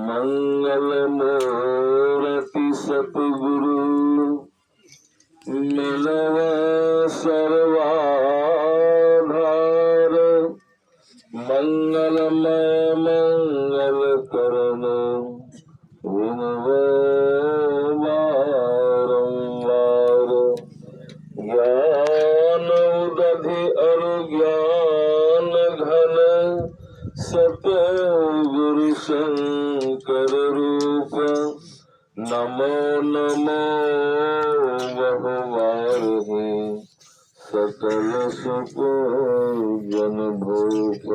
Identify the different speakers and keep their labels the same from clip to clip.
Speaker 1: मंगल मूर्ति सतगुरु मिलव सर्वाधार। मंगलमय मंगल करण विनव बारंबार। ज्ञान उदधि अज्ञान घन सतगुरु शंकर रूप। नमो नमो बहुवार है सकल सुख जन भूप।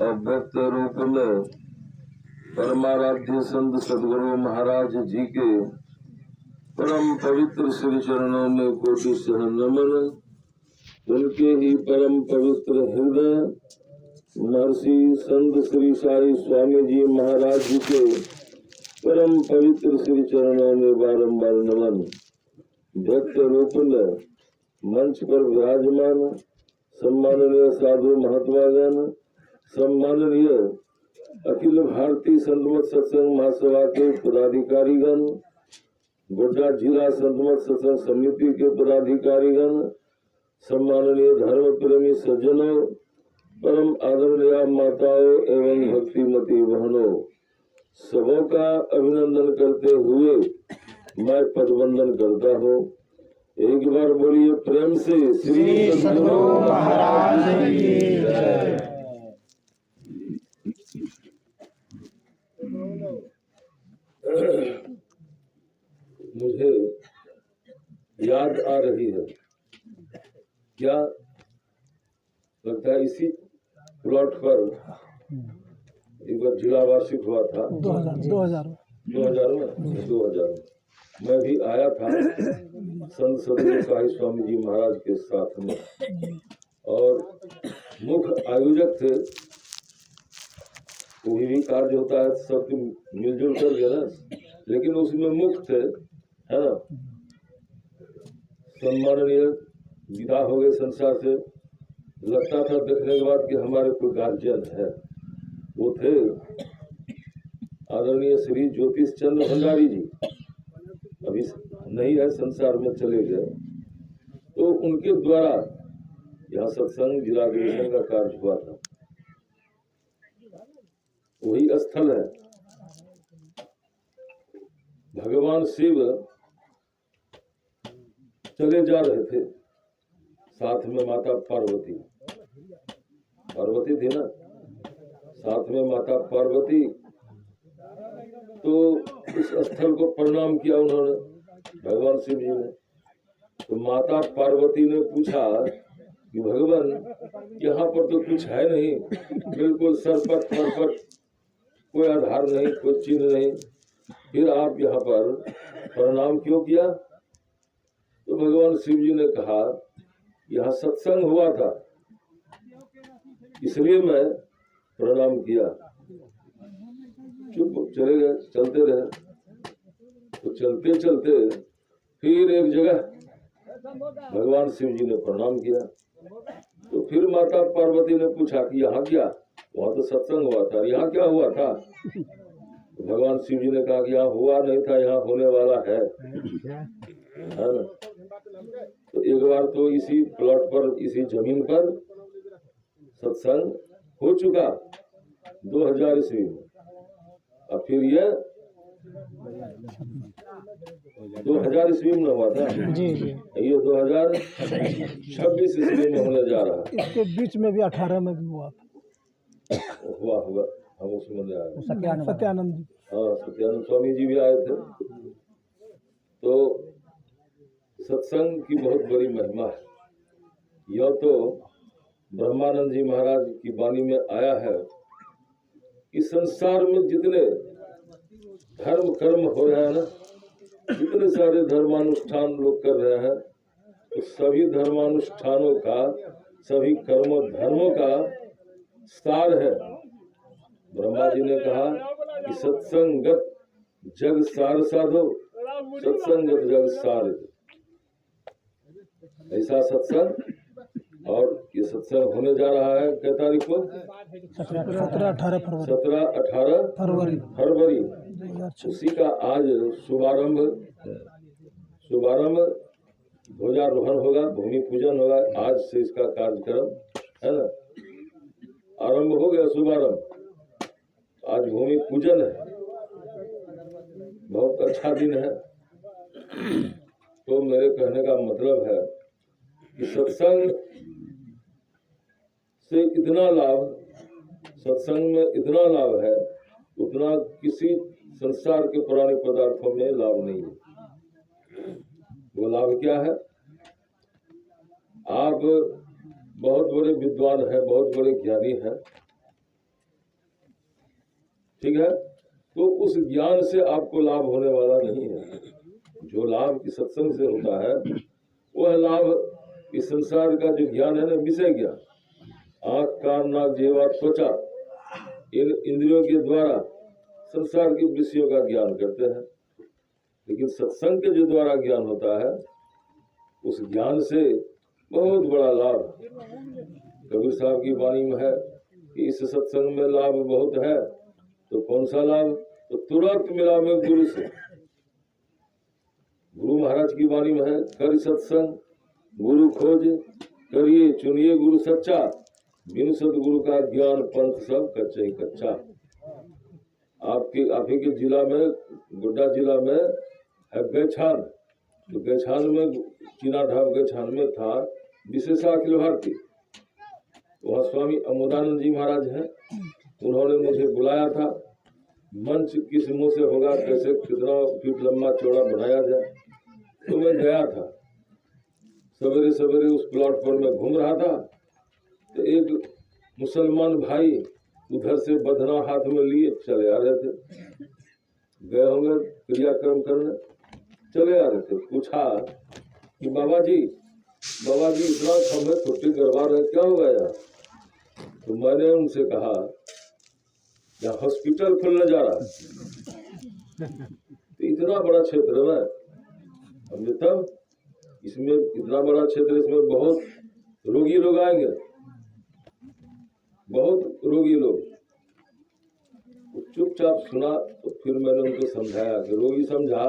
Speaker 1: अव्यक्त रूप में परमाराध्य संत सदगुरु महाराज जी के परम पवित्र श्री चरणों में कोटि सह नमन। उनके ही परम पवित्र हृदय महर्षि संत श्री साई स्वामी जी महाराज जी के परम पवित्र श्री चरणों में बारंबार नमन। व्यक्त रूप में मंच पर विराजमान सम्माननीय साधु महात्मागण, सम्माननीय अखिल भारतीय संतमत सत्संग महासभा के पदाधिकारीगण, गोड्डा जिला संतमत सत्संग समिति के पदाधिकारीगण, सम्माननीय धर्म प्रेमी सज्जनों, परम आदरणीय माताओं एवं भक्तिमती बहनों, सबों का अभिनंदन करते हुए मैं पदवंदन करता हूँ। एक बार बोलिए प्रेम से श्री सद्गुरु महाराज की जय। मुझे याद आ रही है, क्या लगता है इसी प्लॉट पर एक बार जिला वार्षिक हुआ था 2000 में मैं भी आया था संत सदगुरु साई स्वामी जी महाराज के साथ में, और मुख्य आयोजक थे। कोई भी कार्य होता है सब मिलजुल कर के ना, लेकिन उसमें मुख्य थे, है ना। सम्माननीय विदा हो गए संसार से। लगता था देखने के बाद कि हमारे कोई गार्जियन है। वो थे आदरणीय श्री ज्योतिष चंद्र भंडारी जी, अभी नहीं है, संसार में चले गए। तो उनके द्वारा यहाँ सत्संग जिलाधिवेशन का कार्य हुआ था। वही स्थल है। भगवान शिव चले जा रहे थे, साथ में माता पार्वती थी ना, साथ में माता पार्वती। तो उस स्थल को प्रणाम किया उन्होंने, भगवान शिव जी ने। तो माता पार्वती ने पूछा कि भगवान यहाँ पर तो कुछ है नहीं, बिल्कुल सरपट परपट, कोई आधार नहीं, कोई चिन्ह नहीं, फिर आप यहाँ पर प्रणाम क्यों किया? तो भगवान शिव जी ने कहा यहाँ सत्संग हुआ था, इसलिए मैं प्रणाम किया। चुप चले गए, चलते रहे। तो चलते चलते फिर एक जगह भगवान शिव जी ने प्रणाम किया। तो फिर माता पार्वती ने पूछा कि यहाँ क्या? वहाँ तो सत्संग हुआ था, यहाँ क्या हुआ था? तो भगवान शिव जी ने कहा कि यहाँ हुआ नहीं था, यहाँ होने वाला है ना। तो एक बार तो इसी प्लॉट पर, इसी जमीन पर सत्संग हो चुका 2000 ईस्वी में। अब फिर ये 2000 ईस्वी में हुआ था जी। ये 2026 ईस्वी में होने जा रहा है।
Speaker 2: इसके बीच में भी 18 में भी हुआ
Speaker 1: होगा। हम उसमें आए
Speaker 2: सत्यानंद जी।
Speaker 1: हाँ, सत्यानंद स्वामी जी भी आए थे। तो सत्संग की बहुत बड़ी महिमा है। यह तो ब्रह्मानंद जी महाराज की वाणी में आया है कि संसार में जितने धर्म कर्म हो रहे हैं ना, जितने सारे धर्मानुष्ठान लोग कर रहे हैं, तो सभी धर्मानुष्ठानों का, सभी कर्म धर्मों का सार है। ब्रह्मा जी ने कहा कि सत्संगत जग सार साधो, सत्संगत जग सार। ऐसा सत्संग और ये सत्संग होने जा रहा है कै तारीख को?
Speaker 2: 17-18 फरवरी
Speaker 1: 17-18
Speaker 2: फरवरी
Speaker 1: फरवरी।
Speaker 2: 2026।
Speaker 1: उसी का आज शुभारंभ ध्वजारोहण होगा, भूमि पूजन होगा। आज से इसका कार्यक्रम है ना आरंभ हो गया, शुभारंभ। आज भूमि पूजन है, बहुत अच्छा दिन है। तो मेरे कहने का मतलब है कि सत्संग से इतना लाभ, सत्संग में इतना लाभ है उतना किसी संसार के पुराने पदार्थों में लाभ नहीं है। वो लाभ क्या है? आप बहुत बड़े विद्वान हैं, बहुत बड़े ज्ञानी हैं, ठीक है, तो उस ज्ञान से आपको लाभ होने वाला नहीं है। जो लाभ की सत्संग से होता है वह लाभ इस संसार का जो ज्ञान है ना, विषय ज्ञान, आँख कान नाक जीवा त्वचा, इन इंद्रियों के द्वारा संसार के विषयों का ज्ञान करते हैं। लेकिन सत्संग के जो द्वारा ज्ञान होता है उस ज्ञान से बहुत बड़ा लाभ। कबीर साहब की वाणी में है कि इस सत्संग में लाभ बहुत है। तो कौन सा लाभ? तो तुरंत मिला में गुरु से। गुरु महाराज की वाणी में है, कर सत्संग गुरु खोज, करिए चुनिए गुरु सच्चा, बिन सतगुरु का ज्ञान पंथ सब कच्चा ही कच्चा। आप ही के जिला में, गोड्डा जिला में है गैछान। तो गैछान में, चीना ढाब गैछान में था विशेषा अखिल भारती। वहाँ स्वामी अमोदानंद जी महाराज हैं, उन्होंने मुझे बुलाया था। मंच किस मुंह से होगा, कैसे कितना फीट लंबा चौड़ा बनाया जाए, तो मैं गया था। सवेरे सवेरे उस प्लेटफॉर्म में घूम रहा था तो एक मुसलमान भाई उधर से बधना हाथ में लिए चले आ रहे थे। गए होंगे क्रियाक्रम करने, चले आ रहे थे। पूछा कि बाबा जी इतना खम्भे छुट्टी करवा रहे, क्या हो गया? तो मैंने उनसे कहा यहाँ हॉस्पिटल खुलने जा रहा है। तो इतना बड़ा क्षेत्र में हमने, तब इसमें इतना बड़ा क्षेत्र, इसमें बहुत रोगी लोग आएंगे, बहुत रोगी लोग। चुपचाप सुना। तो फिर मैंने उनको समझाया कि रोगी समझा,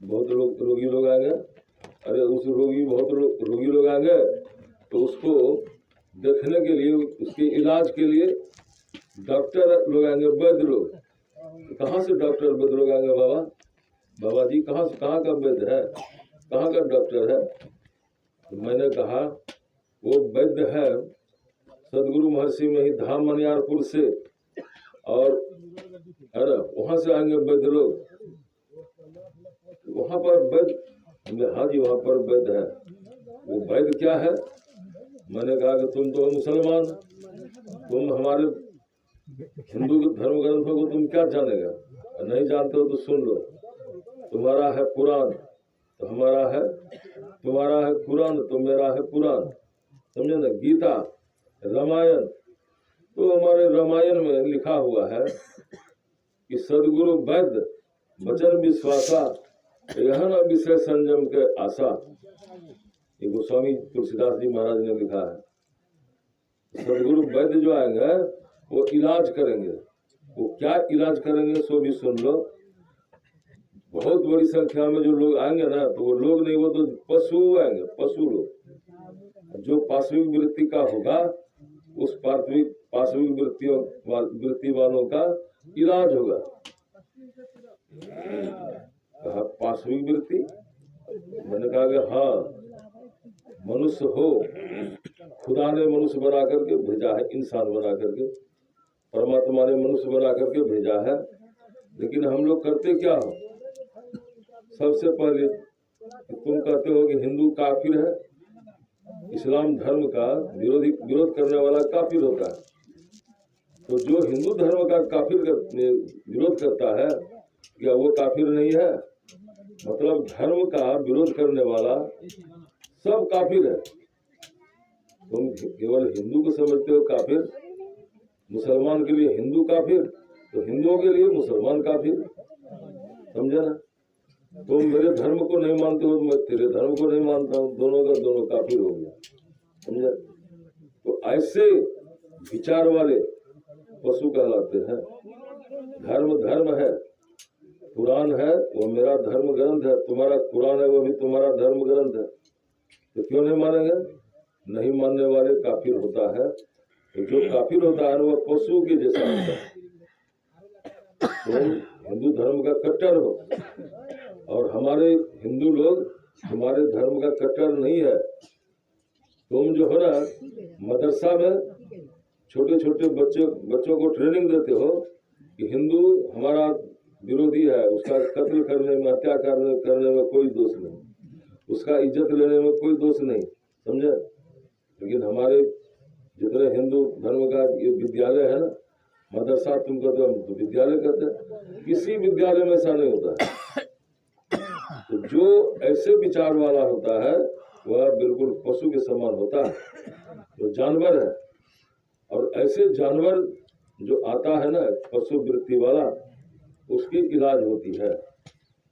Speaker 1: बहुत लोग रोगी लोग आएंगे। अरे उस बहुत रोगी लोग आएंगे तो उसको देखने के लिए, उसके इलाज के लिए डॉक्टर लोग आएंगे, वैद्य लोग। तो कहाँ से डॉक्टर वैद्य लोग आएंगे? बाबा जी कहाँ का वैद्य है, कहाँ का डॉक्टर है? तो मैंने कहा वो वैद्य है सदगुरु महर्षि में ही धाम मनियारपुर से, और है ना वहां से आएंगे वैद्य लोग। वहां पर वैद्य, हाँ जी वहां पर वैद्य है। वो वैद्य क्या है? मैंने कहा कि तुम तो मुसलमान, तुम हमारे हिंदू धर्म ग्रंथों को तुम क्या जानेगा? नहीं जानते हो तो सुन लो। तुम्हारा है पुराण तो हमारा है, तुम्हारा है कुरान तो मेरा है पुराण, समझे ना? गीता, रामायण, तो हमारे रामायण में लिखा हुआ है कि सदगुरु वैद्य वचन विश्वासा, यह न विषय संयम के आशा। ये गोस्वामी तुलसीदास जी महाराज ने लिखा है। सदगुरु वैद्य जो आएंगे वो इलाज करेंगे। वो क्या इलाज करेंगे सो भी सुन लो। बहुत बड़ी संख्या में जो लोग आएंगे ना, तो वो लोग नहीं, वो तो पशु आएंगे, पशु लोग। जो पार्श्विक वृत्ति का होगा उस पार्श्विक वृत्ति वालों का इलाज होगा। कहा पार्श्विक वृत्ति? मैंने कहा कि हाँ, मनुष्य हो, खुदा ने मनुष्य बना करके भेजा है, इंसान बना करके, परमात्मा ने मनुष्य बना करके भेजा है। लेकिन हम लोग करते क्या हो? सबसे पहले तुम कहते हो कि हिंदू काफिर है, इस्लाम धर्म का विरोध करने वाला काफिर होता है। तो जो हिंदू धर्म का काफिर विरोध करता है, क्या वो काफिर नहीं है? मतलब धर्म का विरोध करने वाला सब काफिर है। तुम केवल हिंदू को समझते हो काफिर, मुसलमान के लिए हिंदू काफिर, तो हिंदुओं के लिए मुसलमान काफिर, समझे ना? तुम मेरे धर्म को नहीं मानते हो, मैं तेरे धर्म को नहीं मानता हूँ, दोनों का दोनों काफिर हो गया। समझे। तो ऐसे विचार वाले पशु कहलाते हैं। धर्म धर्म है, कुरान है वो मेरा धर्म ग्रंथ है, तुम्हारा कुरान है वो भी तुम्हारा धर्म ग्रंथ है, तो क्यों नहीं मानेंगे? नहीं मानने वाले काफिर होता है। तो जो काफिर होता है वो पशु के जैसा होता है। तुम हिंदू धर्म का कट्टर हो और हमारे हिंदू लोग हमारे धर्म का कट्टर नहीं है। तुम जो हो ना मदरसा में छोटे छोटे बच्चों को ट्रेनिंग देते हो कि हिंदू हमारा विरोधी है, उसका कत्ल करने में, हत्या करने में कोई दोष नहीं, उसका इज्जत लेने में कोई दोष नहीं, समझे। लेकिन हमारे जितने हिंदू धर्म का ये विद्यालय है ना, मदरसा तुम कहते हो, हम तो विद्यालय कहते हैं, किसी विद्यालय में ऐसा नहीं होता है। तो जो ऐसे विचार वाला होता है वह बिल्कुल पशु के समान होता है, जो जानवर है। और ऐसे जानवर जो आता है ना पशु वृत्ति वाला, उसकी इलाज होती है,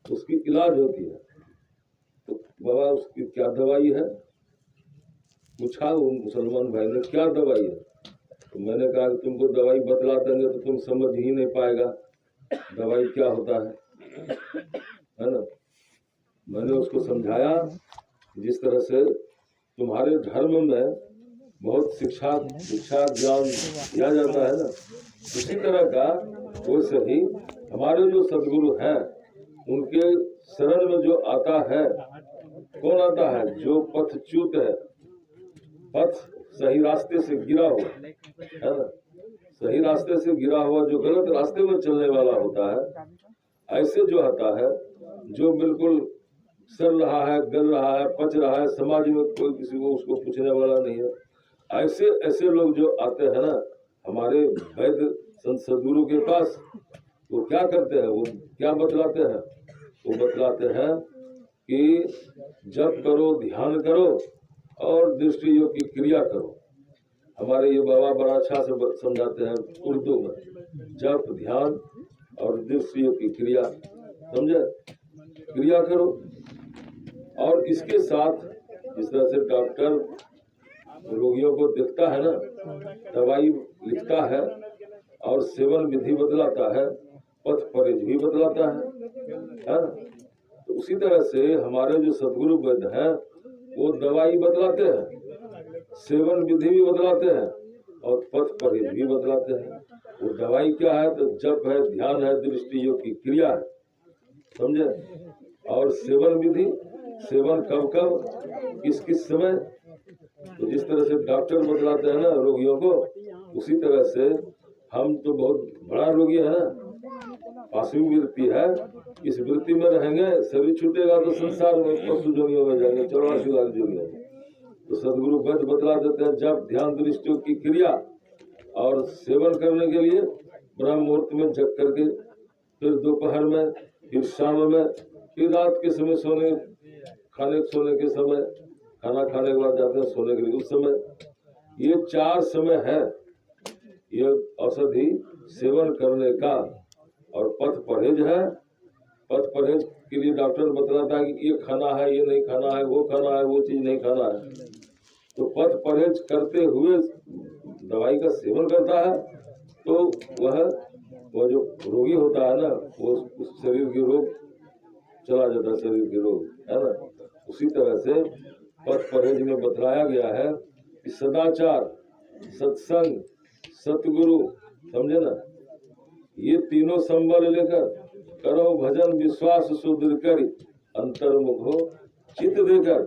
Speaker 1: उसकी इलाज होती है। तो बाबा उसकी क्या दवाई है पूछा वो मुसलमान भाई ने, क्या दवाई है? तो मैंने कहा कि तुमको दवाई बतला देंगे तो तुम समझ ही नहीं पाएगा दवाई क्या होता है ना। मैंने उसको समझाया जिस तरह से तुम्हारे धर्म में बहुत शिक्षा ज्ञान दिया जाता है ना, उसी तरह का वैसे ही हमारे जो सदगुरु हैं उनके शरण में जो आता है, कौन आता है? जो पथच्युत है, पथ सही रास्ते से गिरा हुआ है ना, सही रास्ते से गिरा हुआ, जो गलत रास्ते में चलने वाला होता है, ऐसे जो आता है, जो बिल्कुल सर रहा है, गल रहा है, पच रहा है, समाज में कोई किसी को उसको पूछने वाला नहीं है, ऐसे लोग जो आते हैं ना हमारे वैद्य संत सदगुरु के पास, वो क्या करते हैं? वो क्या बतलाते हैं? वो बतलाते हैं कि जप करो, ध्यान करो और दृष्टि योग की क्रिया करो। हमारे ये बाबा बड़ा अच्छा से समझाते हैं उर्दू में, जप ध्यान और दृष्टि योग की क्रिया, समझे, क्रिया करो। और इसके साथ जिस तरह से डॉक्टर रोगियों को देखता है ना, दवाई लिखता है और सेवन विधि बतलाता है, पथ परहेज भी बतलाता है। तो उसी तरह से हमारे जो सदगुरु वैद्य हैं वो दवाई बतलाते हैं, सेवन विधि भी बतलाते हैं और पथ परहेज भी बतलाते हैं। वो दवाई क्या है? तो जप है, ध्यान है, दृष्टि योग की क्रिया है, समझे। और सेवन विधि, सेवन कब कब, किस किस समय, तो जिस तरह से डॉक्टर बतलाते हैं ना रोगियों को, उसी तरह से हम तो बहुत बड़ा रोगी है ना, पासवी वृत्ति है, इस वृत्ति में रहेंगे, शरीर छूटेगा तो संसार में पशु जोनियों में जाएंगे, 84 लाख जोनियों में। तो सदगुरु वैद्य बतला देते हैं जब ध्यान दृष्टि की क्रिया और सेवन करने के लिए ब्रह्म मुहूर्त में जग करके, फिर दोपहर में, फिर शाम में, फिर रात के समय सोने के समय, खाना खाने के बाद जाते हैं सोने के लिए, उस समय। ये 4 समय है ये औषधि सेवन करने का। और पथ परहेज है, पथ परहेज के लिए डॉक्टर बतलाता है कि ये खाना है, ये नहीं खाना है, वो खाना है, वो चीज नहीं खाना है। तो पथ परहेज करते हुए दवाई का सेवन करता है तो वह जो रोगी होता है ना, वो उस शरीर की रोग चला जाता है, शरीर के रोग, है ना। उसी तरह से पथ परहेज में बतलाया गया है कि सदाचार, सत्संग, सतगुरु, समझे ना, ये तीनों संबल लेकर करो भजन, विश्वास सुदृढ़ कर, अंतर्मुख हो चित्त देकर।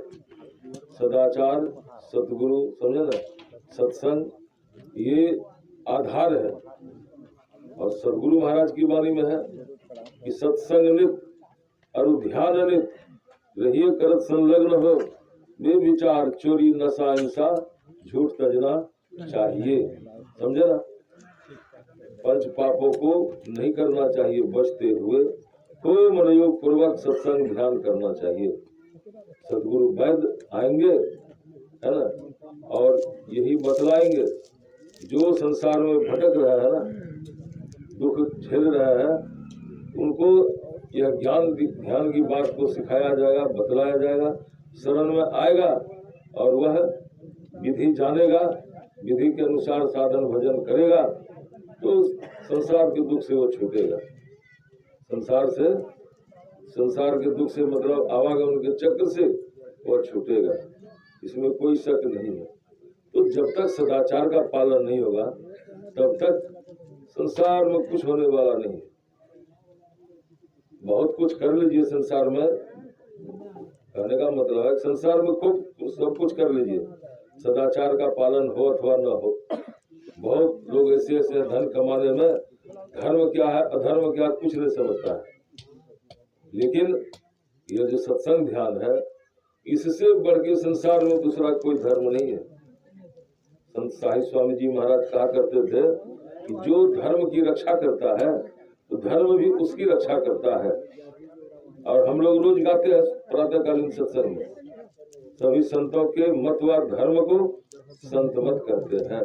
Speaker 1: सदाचार, सतगुरु, समझे ना, सत्संग, ये आधार है। और सदगुरु महाराज की वाणी में है कि सत्संग नित और ध्यान नित रहिए करत संलग्न हो, बेविचार चोरी नशा हिंसा झूठ तजना चाहिए, समझे ना। पंच पापों को नहीं करना चाहिए बचते हुए, तो मनोयोग पूर्वक सत्संग ध्यान करना चाहिए। सदगुरु वैद्य आएंगे, है ना, और यही बतलाएंगे। जो संसार में भटक रहा है ना, दुख झेल रहा है, उनको यह ध्यान की बात को सिखाया जाएगा, बतलाया जाएगा, शरण में आएगा और वह विधि जानेगा, विधि के अनुसार साधन भजन करेगा तो संसार के दुख से वो छूटेगा। संसार के दुख से मतलब आवागमन के चक्र से वह छूटेगा, इसमें कोई शक नहीं है। तो जब तक सदाचार का पालन नहीं होगा तब तक संसार में कुछ होने वाला नहीं। बहुत कुछ कर लीजिए संसार में, कहने का मतलब है संसार में खूब सब कुछ कर लीजिए, सदाचार का पालन हो अथवा न हो। बहुत लोग ऐसे ऐसे धन कमाने में धर्म क्या है अधर्म क्या कुछ नहीं समझता है। लेकिन ये जो सत्संग ध्यान है, इससे बढ़ के संसार में दूसरा कोई धर्म नहीं है। संत साहिब स्वामी जी महाराज कहा करते थे कि जो धर्म की रक्षा करता है तो धर्म भी उसकी रक्षा करता है। और हम लोग रोज गाते हैं प्रातःकालीन सत्संग में, सभी संतों के मत व धर्म को संत मत करते हैं,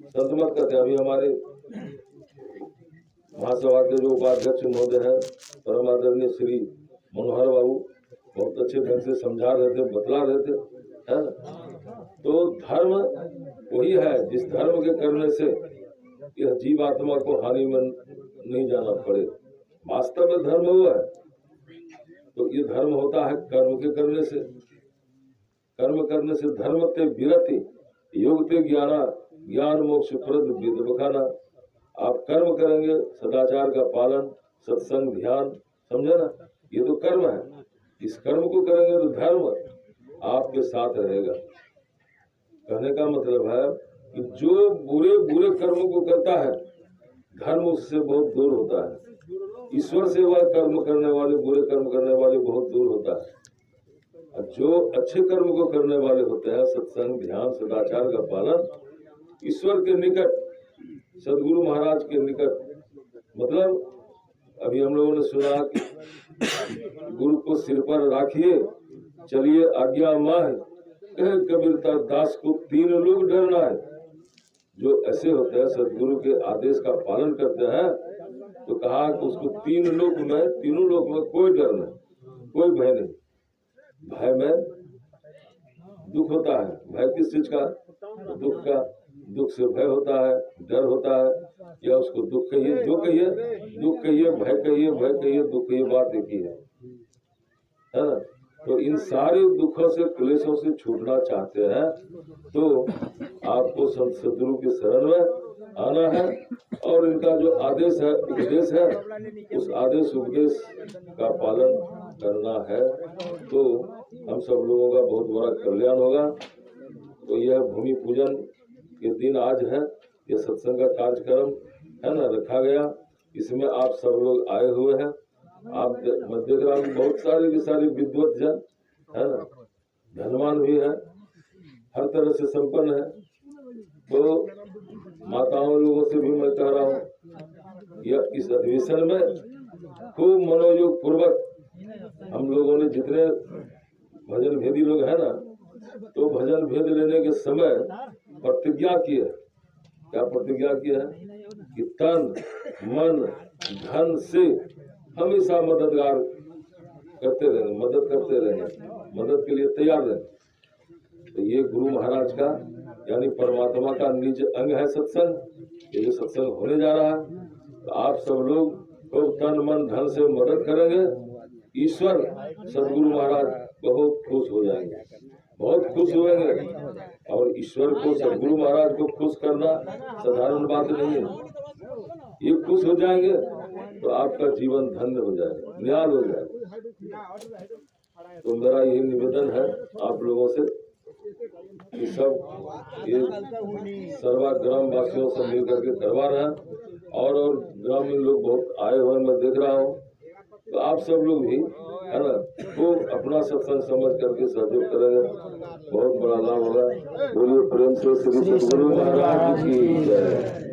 Speaker 1: संत मत करते हैं। अभी हमारे महासभा के जो उपाध्यक्ष महोदय हैं परम आदरणीय श्री मनोहर बाबू बहुत अच्छे ढंग से समझा रहे थे, बतला रहे थे, है ना। तो धर्म वही है जिस धर्म के करने से यह जीवात्मा को हानि में नहीं जाना पड़े। वास्तव में धर्म हुआ है तो ये धर्म होता है कर्म के करने से। कर्म करने से धर्म ते विरति योग ते ज्ञाना ज्ञान मोक्ष प्रद विद बखाना। आप कर्म करेंगे, सदाचार का पालन, सत्संग ध्यान, समझे ना, ये तो कर्म है। इस कर्म को करेंगे तो धर्म आपके साथ रहेगा। कहने का मतलब है कि जो बुरे बुरे कर्मों को करता है धर्म उससे बहुत दूर होता है। ईश्वर से वह कर्म करने वाले, बुरे कर्म करने वाले बहुत दूर होता है। और जो अच्छे कर्म को करने वाले होते हैं, सत्संग ध्यान सदाचार का पालन, ईश्वर के निकट, सदगुरु महाराज के निकट, मतलब अभी हम लोगों ने सुना कि गुरु को सिर पर राखिए चलिए आज्ञा माह, कहे कबीरता दास को तीन लोग डरना है। जो ऐसे होते हैं सदगुरु के आदेश का पालन करते हैं तो कहा कि उसको तीनों लोक में कोई डर नहीं, कोई भय नहीं। भय में दुख होता है, भय किस चीज का? दुख का। दुख से भय होता है, डर होता है, या उसको दुख कहिए, जो कहिए, दुख कहिए, भय कहिए, भय कहिए, दुख कहिए, बात एक ही है ना। तो इन सारे दुखों से, क्लेशों से छूटना चाहते हैं तो आपको संत सदगुरु के शरण में आना है और इनका जो आदेश है, उपदेश है, उस आदेश उपदेश का पालन करना है तो हम सब लोगों का बहुत बड़ा कल्याण होगा। तो यह भूमि पूजन के दिन आज है, यह सत्संग का कार्यक्रम है ना रखा गया, इसमें आप सब लोग आए हुए हैं। आप मैं देख रहा हूँ बहुत सारे विद्वत जन है ना, धनवान भी है, हर तरह से संपन्न है। तो माताओं लोगों से भी मैं कह रहा हूँ यह इस अधिवेशन में खूब मनोयोग पूर्वक हम लोगों ने जितने भजन भेदी लोग है ना, तो भजन भेद लेने के समय प्रतिज्ञा की है। क्या प्रतिज्ञा की है? कि तन मन धन से हमेशा मददगार करते रहेंगे, मदद करते रहेंगे, मदद के लिए तैयार रहें। तो ये गुरु महाराज का यानी परमात्मा का निज अंग है सत्संग। ये जो सत्संग होने जा रहा है तो आप सब लोग तो तन मन धन से मदद करेंगे, ईश्वर सदगुरु महाराज बहुत खुश हो जाएंगे, बहुत खुश होंगे। और ईश्वर को, सदगुरु महाराज को खुश करना साधारण बात नहीं है। ये खुश हो जाएंगे तो आपका जीवन धन्य हो जाएगा, न्याय हो जाएगा। तो मेरा यही निवेदन है आप लोगों से कि सब ये सर्वा ग्राम वासियों से मिल करके करवा रहे हैं और ग्रामीण लोग बहुत आए हुए मैं देख रहा हूँ। तो आप सब लोग भी है ना वो अपना सत्संग समझ करके सहयोग करेंगे, बहुत बड़ा लाभ होगा। बोलिए प्रेम से श्री सदगुरु महाराज की जय।